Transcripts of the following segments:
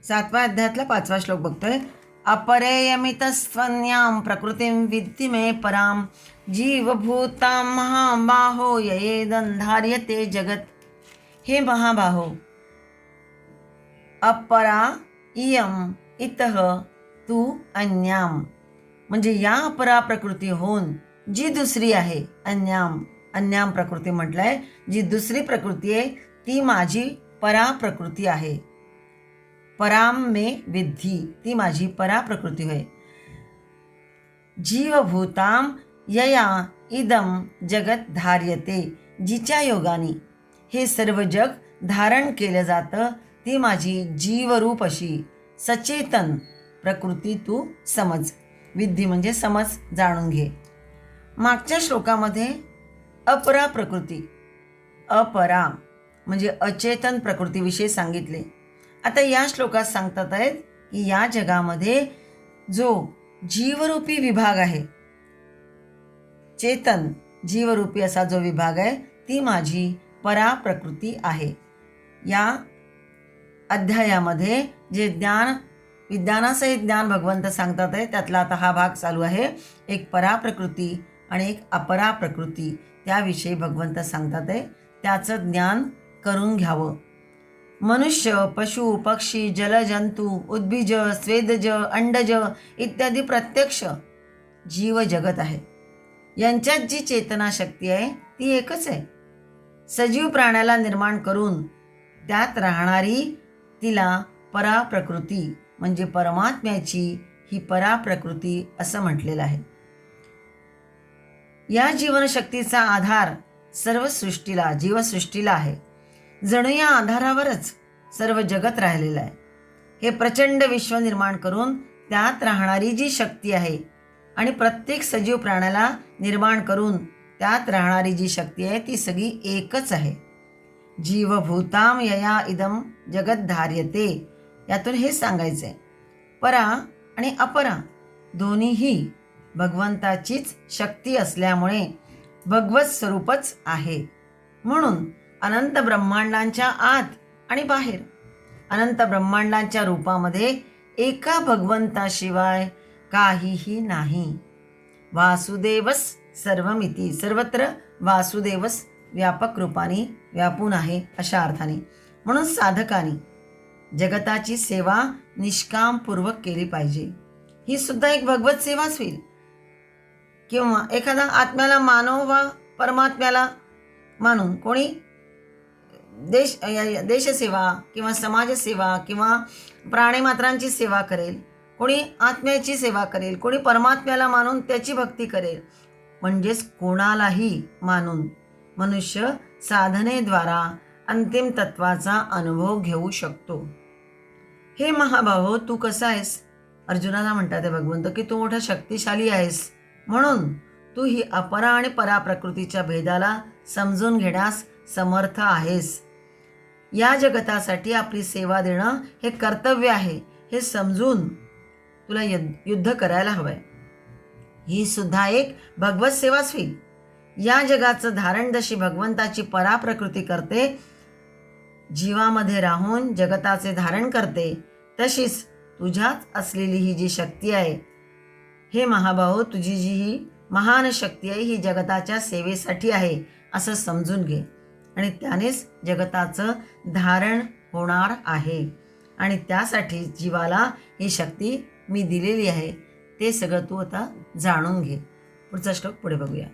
7व्या अध्यायातला 5वा श्लोक बघतोय. अपरेयमितस्त्वन्यां प्रकृतिं विद्धि मे परां जीवभूतां महाबाहो ययेदन्धार्यते जगत. हे महाबाहो, अपरा इयम इतः तू अन्याम, म्हणजे या अपरा प्रकृतीहून जी दुसरी आहे, अन्याम प्रकृती म्हटलंय, जी दुसरी प्रकृती आहे ती माझी परा प्रकृती आहे. पराम मे विद्धी, ती माझी परा प्रकृती होय. जीवभूताम यया इदम जगत धार्यते, जिच्या योगाने हे सर्व जग धारण केलं जातं ती माझी जीवरूप अशी सचेतन प्रकृती तू समज. विद्धी म्हणजे समज, जाणून घे. मागच्या श्लोकामध्ये अपरा प्रकृती, अपरा म्हणजे अचेतन प्रकृतीविषयी सांगितले. आता या श्लोकात सांगतात आहेत की या जगामध्ये जो जीवरूपी विभाग आहे, चेतन जीवरूपी असा जो विभाग आहे, ती माझी परा प्रकृती आहे. या अध्यायामध्ये जे विज्ञानासहित ज्ञान भगवंत सांगतात आहे त्यातला आता हा भाग चालू आहे. एक परा प्रकृती आणि एक अपरा प्रकृती, त्याविषयी भगवंत सांगतात आहे. त्याचं ज्ञान करून घ्यावं. मनुष्य, पशु, पक्षी, जलजंतू, उद्भिज, स्वेदज, अंडज इत्यादी प्रत्यक्ष जीव जगत आहे. यांच्यात जी चेतना शक्ती आहे ती एकच आहे. सजीव प्राण्याला निर्माण करून त्यात राहणारी तिला परा प्रकृती म्हणजे परमात्म्याची ही परा प्रकृती असं म्हटलेलं आहे. या जीवनशक्तीचा आधार सर्व सृष्टीला, जीवसृष्टीला आहे. जणू या आधारावरच सर्व जगत राहिलेलं आहे. हे प्रचंड विश्व निर्माण करून त्यात राहणारी जी शक्ती आहे आणि प्रत्येक सजीव प्राण्याला निर्माण करून त्यात राहणारी जी शक्ती आहे ती सगळी एकच आहे. जीवभूताम यया इदम जगत धार्यते, यातून हे सांगायचं आहे. परा आणि अपरा दोन्हीही भगवंताचीच शक्ती असल्यामुळे भगवत स्वरूपच आहे. म्हणून अनंत ब्रह्मांडांच्या आत आणि बाहेर, अनंत ब्रह्मांडांच्या रूपामध्ये एका भगवंताशिवाय काहीही नाही. वासुदेवस सर्वमिती, सर्वत्र वासुदेवस व्यापक रूपाने व्यापून आहे अशा अर्थाने. म्हणून साधकाने जगताची सेवा निष्कामपूर्वक केली पाहिजे. ही सुद्धा एक भगवत सेवाच होईल. किंवा एखादा आत्म्याला मानव वा परमात्म्याला मानून कोणी देशसेवा किंवा समाजसेवा किंवा प्राणीमात्रांची सेवा करेल, कोणी आत्म्याची सेवा करेल, कोणी परमात्म्याला मानून त्याची भक्ती करेल. म्हणजेच कोणालाही मानून मनुष्य साधनेद्वारा अंतिम तत्वाचा अनुभव घेऊ शकतो. हे महाबाहो, तू कसा आहेस? अर्जुनाला म्हणतात ते भगवंत की तू मोठा शक्तिशाली आहेस, म्हणून तू ही अपरा आणि परा प्रकृतीच्या भेदाला समजून घेण्यास समर्थ आहेस. या जगतासाठी आपली सेवा देणं हे कर्तव्य आहे, हे समजून तुला युद्ध करायला हवंय. ही सुद्धा एक भगवत सेवाच होईल. या जगाचं धारण जशी भगवंताची परा प्रकृती करते, जीवामध्ये राहून जगताचे धारण करते, तशीच तुझ्यात असलेली ही जी शक्ती आहे, हे महाबाहो, तुझी जी ही महान शक्ती आहे ही जगताच्या सेवेसाठी आहे असं समजून घे. आणि त्यानेच जगताचं धारण होणार आहे. आणि त्यासाठी जीवाला ही शक्ती मी दिलेली आहे. ते सगळं तू आता जाणून घे. पुढचा श्लोक पुढे बघूया.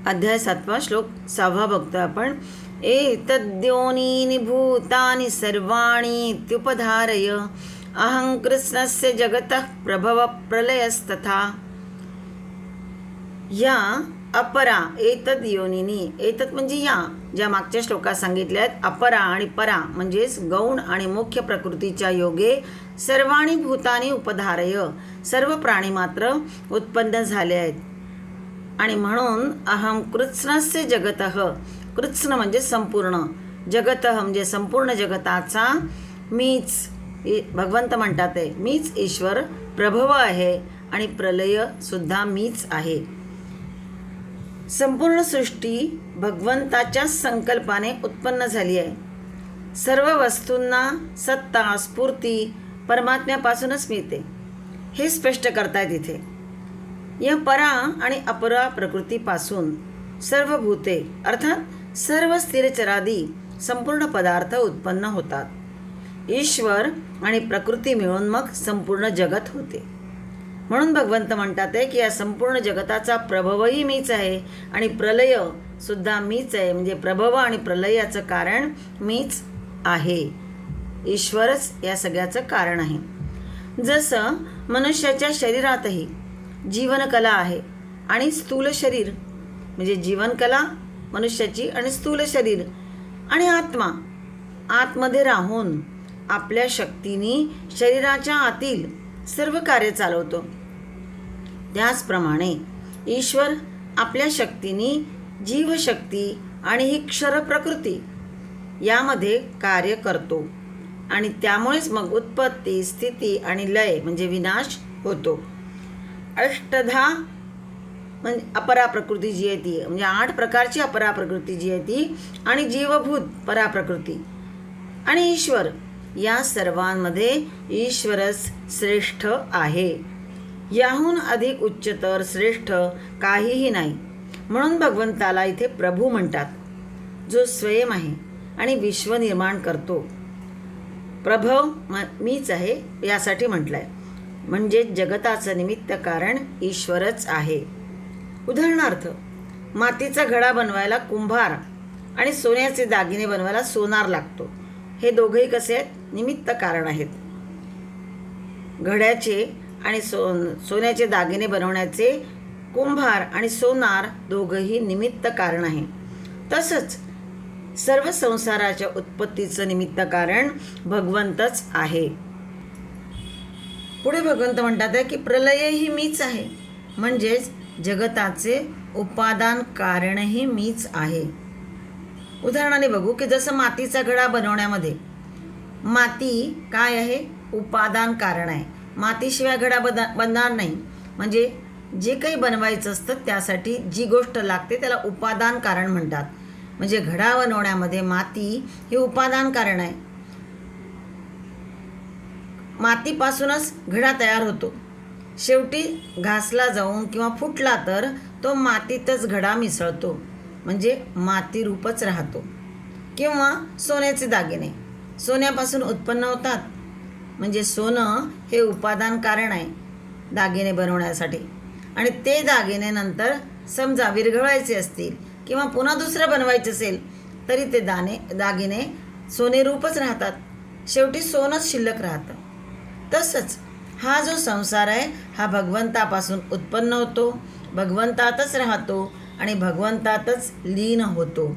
अध्याय 7वा श्लोक 6वा बघतोय आपण. एतद्योनीनि भूतानि सर्वाणि इत्युपधारय अहं कृष्णस्य जगतः प्रभव प्रलयस्तथा. या अपरा एतद योनिनी, एतद म्हणजे या ज्या मागच्या श्लोकात सांगितल्या आहेत, अपरा आणि परा म्हणजेच गौण आणि मुख्य प्रकृतीच्या योगे सर्वाणी भूतानी उपधारय, सर्व प्राणी मात्र उत्पन्न झाले आहेत. आणि म्हणून अहम कृत्स्नस्य जगतः, कृत्स्न म्हणजे संपूर्ण, जगतः म्हणजे संपूर्ण जगताचा मीच, भगवंत म्हणतात आहे मीच ईश्वर प्रभव आहे आणि प्रलय सुद्धा मीच आहे. संपूर्ण सृष्टी भगवंताच्या संकल्पाने उत्पन्न झाली आहे. सर्व वस्तूंना सत्ता स्फूर्ती परमात्म्यापासूनच मिळते हे स्पष्ट करतायत इथे. या परा आणि अपरा प्रकृतीपासून सर्व भूते अर्थात सर्व स्थिरचरादी संपूर्ण पदार्थ उत्पन्न होतात. ईश्वर आणि प्रकृती मिळून मग संपूर्ण जगत होते. म्हणून भगवंत म्हणतात की या संपूर्ण जगताचा प्रभवही मीच आहे आणि प्रलय सुद्धा मीच आहे. म्हणजे प्रभव आणि प्रलयाचं कारण मीच आहे. ईश्वरच या सगळ्याचं कारण आहे. जसं मनुष्याच्या शरीरातही जीवनकला आहे आणि स्थूल शरीर म्हणजे जीवनकला मनुष्याची आणि स्थूल शरीर आणि आत्मा आतमध्ये राहून आपल्या शक्तीने शरीराच्या आतील सर्व कार्य चालवतो. त्याचप्रमाणे ईश्वर आपल्या शक्तीने जीवशक्ती आणि ही क्षर प्रकृती यामध्ये कार्य करतो आणि त्यामुळेच मग उत्पत्ती स्थिती आणि लय म्हणजे विनाश होतो. अष्टधा म्हणजे अपरा प्रकृती जी आहे ती म्हणजे 8 प्रकारची अपरा प्रकृती जी आहे ती आणि जीवभूत परा प्रकृती आणि ईश्वर या सर्वांमध्ये ईश्वरच श्रेष्ठ आहे. याहून अधिक उच्चतर श्रेष्ठ काहीही नाही. म्हणून भगवंताला इथे प्रभू म्हणतात जो स्वयं आहे आणि विश्व निर्माण करतो. प्रभव मीच आहे यासाठी म्हटलं आहे. म्हणजे जगताचं निमित्त कारण ईश्वरच आहे. उदाहरणार्थ मातीचा घडा बनवायला कुंभार आणि सोन्याचे दागिने बनवायला सोनार लागतो. हे दोघंही कसे आहेत? निमित्त कारण आहेत. घड्याचे आणि सोन्याचे दागिने बनवण्याचे कुंभार आणि सोनार दोघंही निमित्त कारण आहे. तसंच सर्व संसाराच्या उत्पत्तीचं निमित्त कारण भगवंतच आहे. पुढे भगवंत म्हणतात की प्रलयही मीच आहे. म्हणजेच जगताचे उपादान कारणही मीच आहे. उदाहरणाने बघू की जसं मातीचा घडा बनवण्यामध्ये माती काय आहे? उपादान कारण आहे. मातीशिवाय घडा बनणार नाही. म्हणजे जे काही बनवायचं असतं त्यासाठी जी गोष्ट लागते त्याला उपादान कारण म्हणतात. म्हणजे घडा बनवण्यामध्ये माती हे उपादान कारण आहे. मातीपासूनच घडा तयार होतो. शेवटी घासला जाऊन किंवा फुटला तर तो मातीतच घडा मिसळतो म्हणजे माती रूपच राहतो. किंवा सोन्याचे दागिने सोन्यापासून उत्पन्न होतात. म्हणजे सोनं हे उपादान कारण आहे दागिने बनवण्यासाठी. आणि ते दागिने नंतर समजा विरघळवायचे असतील किंवा पुन्हा दुसरं बनवायचं असेल तरी ते दागिने सोने रूपच राहतात. शेवटी सोनंच शिल्लक राहतं. तसंच हा जो संसार आहे हा भगवंतापासून उत्पन्न होतो, भगवंतातच राहतो आणि भगवंतातच लीन होतो.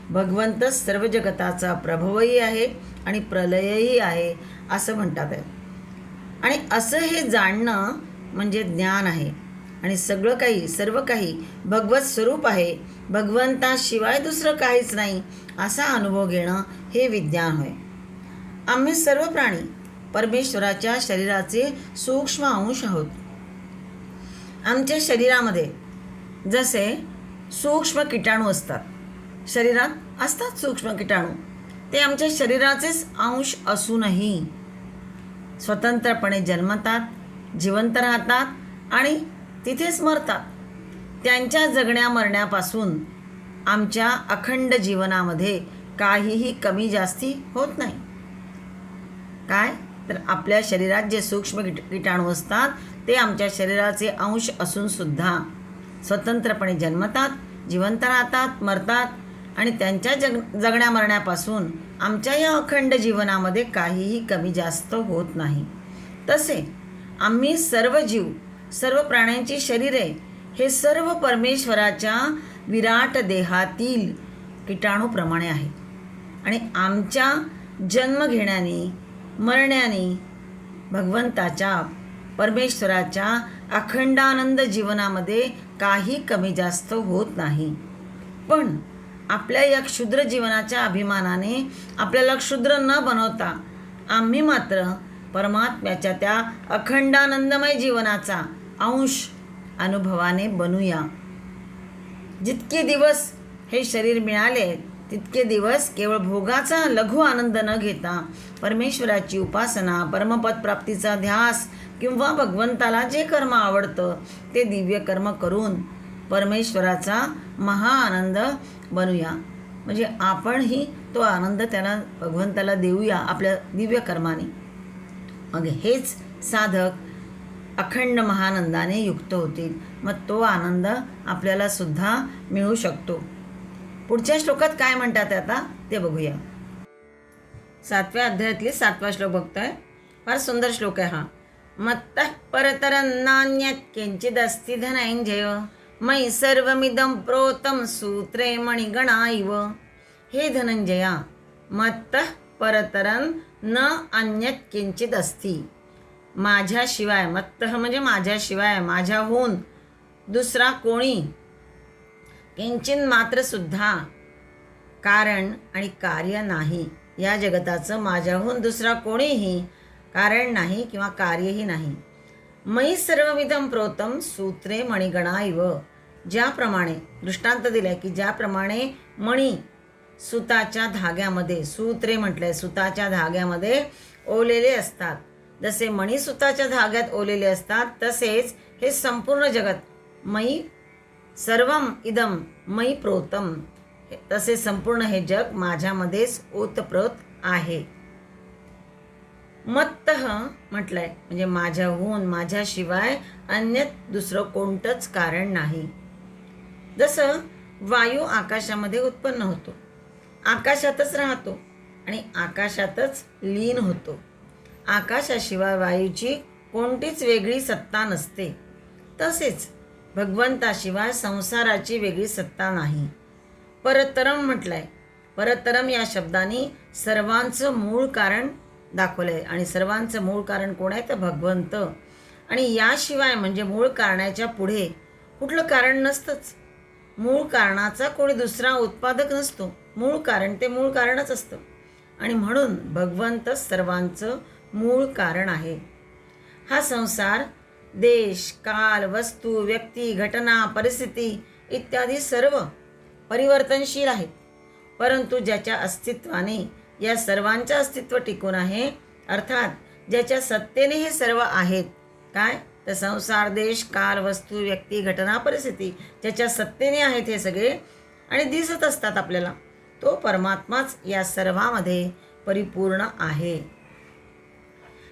भगवंतच सर्व जगताचा प्रभवही आहे आणि प्रलयही आहे असं म्हणतात आहे. आणि असं हे जाणणं म्हणजे ज्ञान आहे. आणि सगळं काही सर्व काही भगवत स्वरूप आहे. भगवंताशिवाय दुसरं काहीच नाही असा अनुभव घेणं हे विज्ञान होय. आम्ही सर्व प्राणी परमेश्वराच्या शरीराचे सूक्ष्म अंश आहोत. आमच्या शरीरामध्ये जसे सूक्ष्म किटाणू असतात, शरीरात असतात सूक्ष्म किटाणू, ते आमच्या शरीराचेच अंश असूनही स्वतंत्रपणे जन्मतात, जिवंत राहतात आणि तिथेच मरतात. त्यांच्या जगण्या मरण्यापासून आमच्या अखंड जीवनामध्ये काहीही कमी जास्ती होत नाही. काय तर आपल्या शरीरात जे सूक्ष्म किटाणू असतात ते आमच्या शरीराचे अंश असूनसुद्धा स्वतंत्रपणे जन्मतात, जिवंत राहतात, मरतात आणि त्यांच्या जगण्या मरण्यापासून आमच्या या अखंड जीवनामध्ये काहीही कमी जास्त होत नाही. तसे आम्ही सर्व जीव सर्व प्राण्यांची शरीरे हे सर्व परमेश्वराच्या विराट देहातील किटाणूप्रमाणे आहे. आणि आमच्या जन्म घेण्याने मरण्याने भगवंताच्या परमेश्वराच्या अखंडानंद जीवनामध्ये काही कमी जास्त होत नाही. पण आपल्या या क्षुद्र जीवनाच्या अभिमानाने आपल्याला क्षुद्र न बनवता आम्ही मात्र परमात्म्याच्या त्या अखंडानंदमय जीवनाचा अंश अनुभवाने बनूया. जितके दिवस हे शरीर मिळाले तितके दिवस केवळ भोगाचा लघु आनंद न घेता परमेश्वराची उपासना, परमपद प्राप्तीचा ध्यास किंवा भगवंताला जे कर्म आवडतं ते दिव्य कर्म करून परमेश्वराचा महाआनंद बनूया. म्हणजे आपणही तो आनंद त्याला भगवंताला देऊया आपल्या दिव्य कर्माने. मग हेच साधक अखंड महानंदाने युक्त होतील. मग तो आनंद आपल्याला सुद्धा मिळू शकतो. पुढच्या श्लोकात काय म्हणतात आता ते बघूया. 7व्या अध्यायातली 7वा श्लोक बघतोय. फार सुंदर श्लोक आहे हा. मत्तः परतरन्नान्यत् किंचिदस्ति धनंजय मयि सर्वमिदं प्रोतं सूत्रे मणिगणा इव. हे धनंजया, मत्तः परतरं न अन्यत् किंचित अस्ति. माझ्याशिवाय, मत्तः म्हणजे माझ्याशिवाय, माझ्याहून दुसरा कोणी किंचित मात्र सुद्धा कारण आणि कार्य नाही. या जगताचं माझ्याहून दुसरा कोणीही कारण नाही किंवा कार्यही नाही. मयि सर्वविधम प्रोतम सूत्रे मणिगणा इव. ज्याप्रमाणे दृष्टांत दिलाय की ज्याप्रमाणे मणी सुताच्या धाग्यामध्ये, सूत्रे म्हटलंय, सुताच्या धाग्यामध्ये ओलेले असतात, जसे मणी सुताच्या धाग्यात ओलेले असतात, तसेच हे संपूर्ण जगत मयि सर्वम इदम मयि प्रोतम, तसे संपूर्ण हे जग माझ्यामध्येच ओतप्रोत आहे. मत्तः म्हटलंय म्हणजे माझ्याहून, माझ्याशिवाय अन्यत दुसरं कोणतंच कारण नाही. जसं वायू आकाशामध्ये उत्पन्न होतो, आकाशातच राहतो आणि आकाशातच लीन होतो. आकाशाशिवाय वायूची कोणतीच वेगळी सत्ता नसते. तसेच भगवंताशिवाय संसाराची वेगळी सत्ता नाही. परतरम म्हटलंय. परतरम या शब्दाने सर्वांचं मूळ कारण दाखवलं आहे. आणि सर्वांचं मूळ कारण कोण आहे तर भगवंत. आणि याशिवाय म्हणजे मूळ कारणाच्या पुढे कुठलं कारण नसतंच. मूळ कारणाचा कोणी दुसरा उत्पादक नसतो. मूळ कारण ते मूळ कारणच असतं. आणि म्हणून भगवंतच सर्वांचं मूळ कारण आहे. हा संसार देश, काल, वस्तू, व्यक्ती, घटना, परिस्थिती इत्यादी सर्व परिवर्तनशील आहेत. परंतु ज्याच्या अस्तित्वाने या सर्वांचं अस्तित्व टिकून आहे, अर्थात ज्याच्या सत्तेने हे सर्व आहेत, काय तर संसार, देश, काल, वस्तू, व्यक्ती, घटना, परिस्थिती ज्याच्या सत्तेने आहेत हे सगळे आणि दिसत असतात आपल्याला, तो परमात्माच या सर्वामध्ये परिपूर्ण आहे.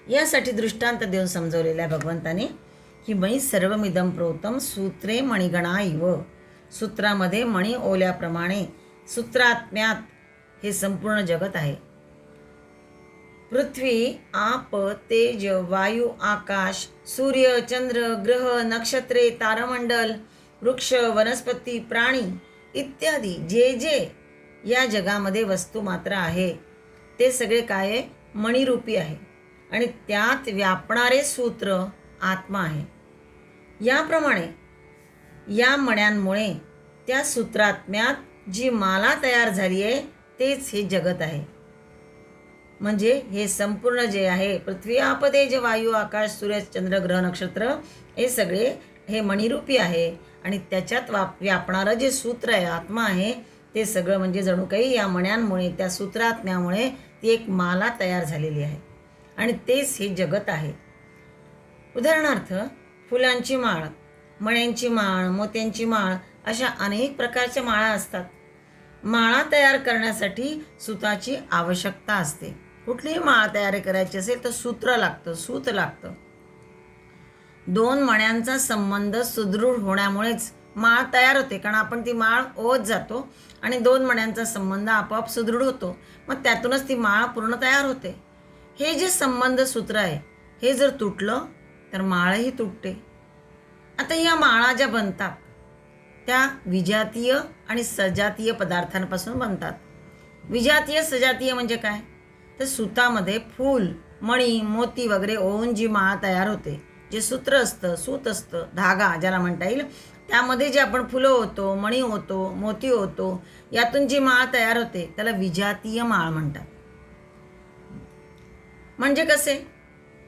यासाठी दृष्टांत देऊन समजवलेला आहे भगवंताने की मयि सर्वमिदं प्रोतं सूत्रे मणिगणा इव. सूत्रामध्ये मणी ओल्याप्रमाणे सूत्रात्म्यात हे संपूर्ण जगत आहे. पृथ्वी, आप, तेज, वायू, आकाश, सूर्य, चंद्र, ग्रह, नक्षत्रे, तारामंडल, वृक्ष, वनस्पती, प्राणी इत्यादी जे जे या जगामध्ये वस्तू मात्र आहे ते सगळे काय आहे, मणिरूपी आहे. आणि त्यात व्यापणारे सूत्र आत्मा आहे. याप्रमाणे या मण्यांमुळे त्या सूत्रात्म्यात जी माला तयार झाली आहे तेच हे जगत आहे. म्हणजे हे संपूर्ण जे आहे पृथ्वी, आप, तेज, वायू, आकाश, सूर्य, चंद्र, ग्रह, नक्षत्र हे सगळे हे मणिरूपी आहे. आणि त्याच्यात व्यापणारं जे सूत्र आहे, आत्मा आहे, ते सगळं म्हणजे जणू काही या मण्यांमुळे, त्या सूत्रात्म्यामुळे ती एक माला तयार झालेली आहे. आणि तेच हे जगत आहे. उदाहरणार्थ फुलांची माळ, मण्यांची माळ, मोत्यांची माळ अशा अनेक प्रकारच्या माळा असतात. माळा तयार करण्यासाठी सुताची आवश्यकता असते. कुठलीही माळ तयार करायची असेल तर सूत्र लागतं, सूत लागतं. दोन मण्यांचा संबंध सुदृढ होण्यामुळेच माळ तयार होते, कारण आपण ती माळ ओत जातो आणि दोन मण्यांचा संबंध आपोआप सुदृढ होतो. मग त्यातूनच ती माळ पूर्ण तयार होते. हे जे संबंध सूत्र आहे हे जर तुटलं तर माळही तुटते. आता या माळा ज्या बनतात त्या विजातीय आणि सजातीय पदार्थांपासून बनतात. विजातीय सजातीय म्हणजे काय तर सुतामध्ये फूल, मणी, मोती वगैरे ओवून जी माळ तयार होते, जे सूत्र असतं, सूत असतं, धागा ज्याला म्हणता येईल, त्यामध्ये जे आपण फुलं होतो, मणी होतो, मोती होतो, यातून जी माळ तयार होते त्याला विजातीय माळ म्हणतात. म्हणजे कसे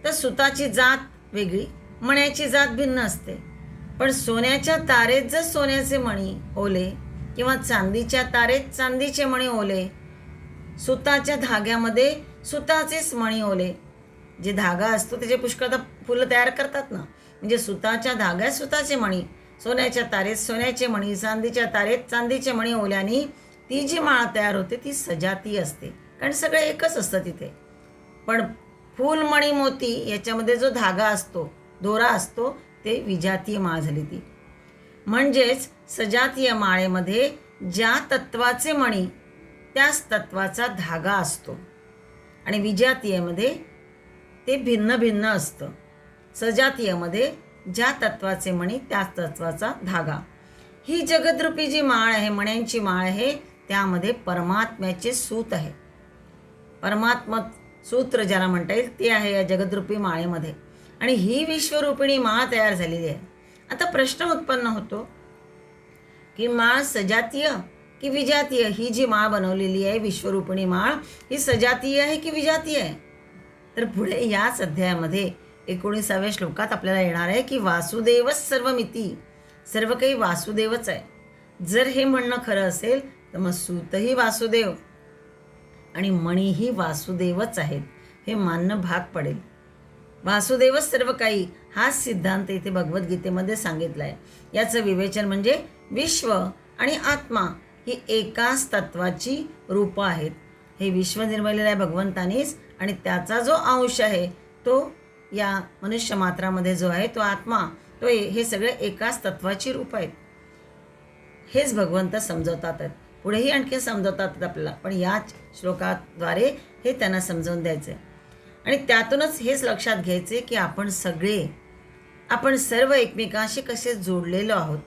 तर सुताची जात वेगळी, मण्याची जात भिन्न असते. पण सोन्याच्या तारेत जर सोन्याचे मणी ओले किंवा चांदीच्या तारेत चांदीचे मणी ओले, सुताच्या धाग्यामध्ये सुताचेच मणी ओले. जे धागा असतो त्याचे पुष्कळदा फुलं तयार करतात ना, म्हणजे सुताच्या धाग्यात सुताचे मणी, सोन्याच्या तारेत सोन्याचे मणी, चांदीच्या तारेत चांदीचे मणी ओल्याने ती जी माळ तयार होते ती सजातीय असते, कारण सगळं एकच असतं तिथे. पण फूल मणी मोती याच्यामध्ये जो धागा असतो, दोरा असतो, ते विजातीय माळ झाली ती. म्हणजेच सजातीय माळेमध्ये ज्या तत्वाचे मणी त्याच तत्वाचा धागा असतो आणि विजातीयमध्ये ते भिन्न भिन्न असतं. सजातीयमध्ये ज्या तत्वाचे मणी त्याच तत्वाचा धागा. ही जगद्रूपी जी माळ आहे, मण्यांची माळ आहे, त्यामध्ये परमात्म्याचे सूत आहे. परमात्मा सूत्र ज्याला म्हणता येईल ते आहे या जगद्रूपी माळेमध्ये. आणि ही विश्वरूपिणी माळ तयार झालेली आहे. आता प्रश्न उत्पन्न होतो की माळ सजातीय की विजातीय? ही जी माळ बनवलेली आहे विश्वरूपिणी माळ, ही सजातीय आहे की विजातीय आहे? तर पुढे याच अध्यायामध्ये 19व्या श्लोकात आपल्याला येणार आहे की वासुदेवच सर्वमिती, सर्व काही वासुदेवच आहे. जर हे म्हणणं खरं असेल तर मग सूतही वासुदेव आणि मणीही वासुदेवच आहेत, हे मानणं भाग पडेल. वासुदेवच सर्व काही हाच सिद्धांत इथे भगवद्गीतेमध्ये सांगितला आहे. याचं विवेचन म्हणजे विश्व आणि आत्मा ही एकाच तत्वाची रूपं आहेत. हे विश्व निर्मिलेलं आहे भगवंतानीच आणि त्याचा जो अंश आहे तो या मनुष्य मात्रामध्ये जो आहे तो आत्मा, तो हे सगळे एकाच तत्वाची रूप आहेत. हेच भगवंत समजवतात आहेत. पुढेही आणखी समजवतात आपल्याला, पण याच श्लोकाद्वारे हे त्यांना समजावून द्यायचं आहे. आणि त्यातूनच हेच लक्षात घ्यायचे की आपण सर्व एकमेकांशी कसे जोडलेलो आहोत.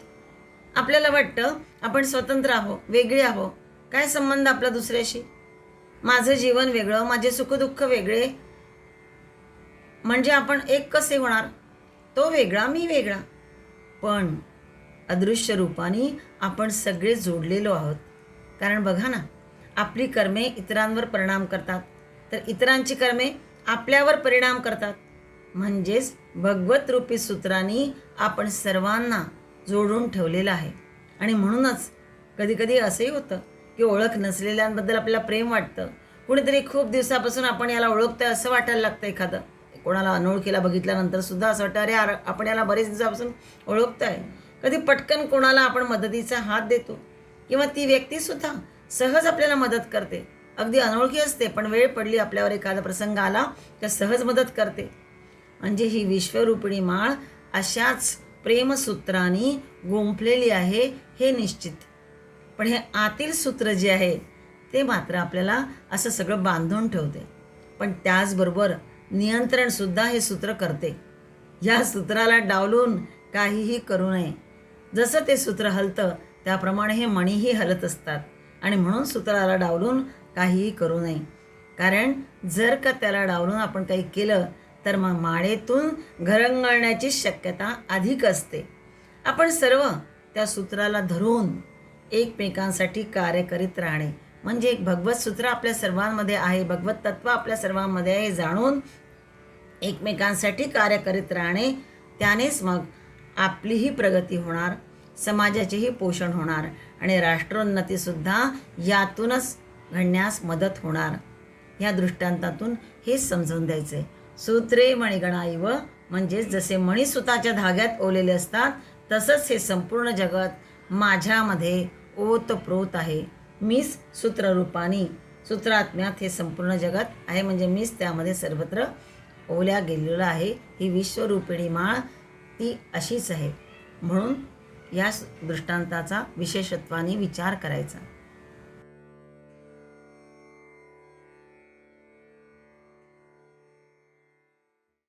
आपल्याला वाटतं आपण स्वतंत्र आहोत, वेगळे आहोत. काय संबंध आपला दुसऱ्याशी? माझं जीवन वेगळं, माझे सुखदुःख वेगळे, म्हणजे आपण एक कसे होणार? तो वेगळा, मी वेगळा. पण अदृश्य रूपाने आपण सगळे जोडलेलो आहोत. कारण बघा ना, आपली कर्मे इतरांवर परिणाम करतात, तर इतरांची कर्मे आपल्यावर परिणाम करतात. म्हणजेच भगवत रूपी सूत्रांनी आपण सर्वांना जोडून ठेवलेलं आहे. आणि म्हणूनच कधीकधी असंही होतं की ओळख नसलेल्यांबद्दल आपल्याला प्रेम वाटतं. कुणीतरी खूप दिवसापासून आपण याला ओळखतोय असं वाटायला लागतं. एखादं कोणाला अनोळखीला बघितल्यानंतर सुद्धा असं वाटतं, अरे आपण याला बरेच दिवसापासून ओळखतोय. कधी पटकन कोणाला आपण मदतीचा हात देतो किंवा ती व्यक्तीसुद्धा सहज आपल्याला मदत करते. अगदी अनोळखी असते, पण वेळ पडली, आपल्यावर एखादा प्रसंग आला तर सहज मदत करते. म्हणजे ही विश्वरूपिणी माळ अशाच प्रेमसूत्रांनी गुंफलेली आहे, हे निश्चित. पण हे आतील सूत्र जे आहे ते मात्र आपल्याला असं सगळं बांधून ठेवते. पण त्याचबरोबर नियंत्रणसुद्धा हे सूत्र करते. या सूत्राला डावलून काहीही करू नये. जसं ते सूत्र हलतं त्याप्रमाणे हे मणीही हलत असतात. आणि म्हणून सूत्राला डावलून काहीही करू नये. कारण जर का त्याला डावलून आपण काही केलं तर मग माळेतून घरंगळण्याची शक्यता अधिक असते. आपण सर्व त्या सूत्राला धरून एकमेकांसाठी कार्य करीत राहणे, म्हणजे एक भगवत सूत्र आपल्या सर्वांमध्ये आहे, भगवत तत्व आपल्या सर्वांमध्ये आहे, जाणून एकमेकांसाठी कार्य करीत राहणे. त्यानेच मग आपलीही प्रगती होणार, समाजाचेही पोषण होणार आणि राष्ट्रोन्नतीसुद्धा यातूनच घडण्यास मदत होणार. ह्या दृष्टांतातून हेच समजावून द्यायचं आहे. सूत्रे मणिगणा इव, म्हणजेच जसे मणी सुताच्या धाग्यात ओलेले असतात तसंच हे संपूर्ण जगत माझ्यामध्ये ओतप्रोत आहे. मीच सूत्ररूपाने, सूत्रात्म्यात हे संपूर्ण जगत आहे, म्हणजे मीच त्यामध्ये सर्वत्र ओल्या गेलेलं आहे. ही विश्वरूपिणी माळ ती अशीच आहे. म्हणून या दृष्टांताचा विशेषत्वाने विचार करायचा.